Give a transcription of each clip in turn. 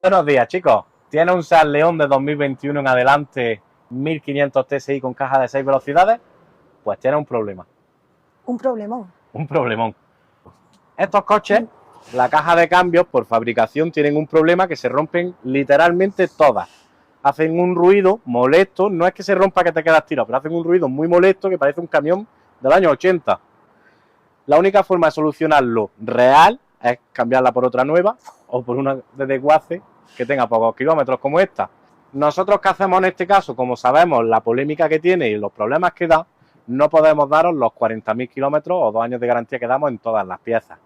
Buenos días, chicos. ¿Tiene un Seat León de 2021 en adelante, 1500 TSI con caja de 6 velocidades? Pues tiene un problema. Un problemón. Un problemón. Estos coches, la caja de cambios por fabricación tienen un problema que se rompen literalmente todas. Hacen un ruido molesto, no es que se rompa que te quedas tirado, pero hacen un ruido muy molesto que parece un camión del año 80. La única forma de solucionarlo real es cambiarla por otra nueva o por una de desguace que tenga pocos kilómetros como esta. Nosotros, ¿qué hacemos en este caso? Como sabemos la polémica que tiene y los problemas que da, no podemos daros los 40.000 kilómetros o 2 años de garantía que damos en todas las piezas.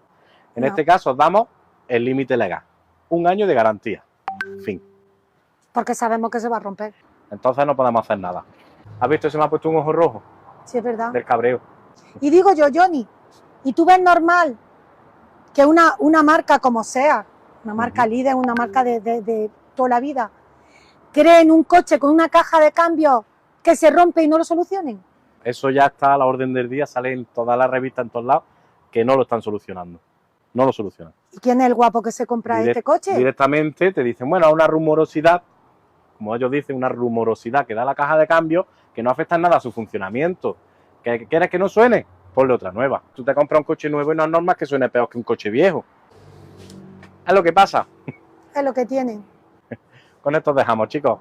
En este caso os damos el límite legal, 1 año de garantía. Fin. Porque sabemos que se va a romper. Entonces no podemos hacer nada. ¿Has visto? Se me ha puesto un ojo rojo Sí, es verdad. del cabreo. Y digo yo, Johnny, ¿y tú ves normal que una marca como sea, una marca líder, una marca de toda la vida, creen un coche con una caja de cambio que se rompe y no lo solucionen? Eso ya está a la orden del día, sale en todas las revistas, en todos lados, que no lo están solucionando. No lo solucionan. ¿Y quién es el guapo que se compra este coche? Directamente te dicen, bueno, una rumorosidad, como ellos dicen, una rumorosidad que da la caja de cambio, que no afecta en nada a su funcionamiento. ¿Que quieres que no suene? Ponle otra nueva. Tú te compras un coche nuevo y no es normal que suene peor que un coche viejo. Es lo que pasa. Es lo que tienen. Con esto os dejamos, chicos.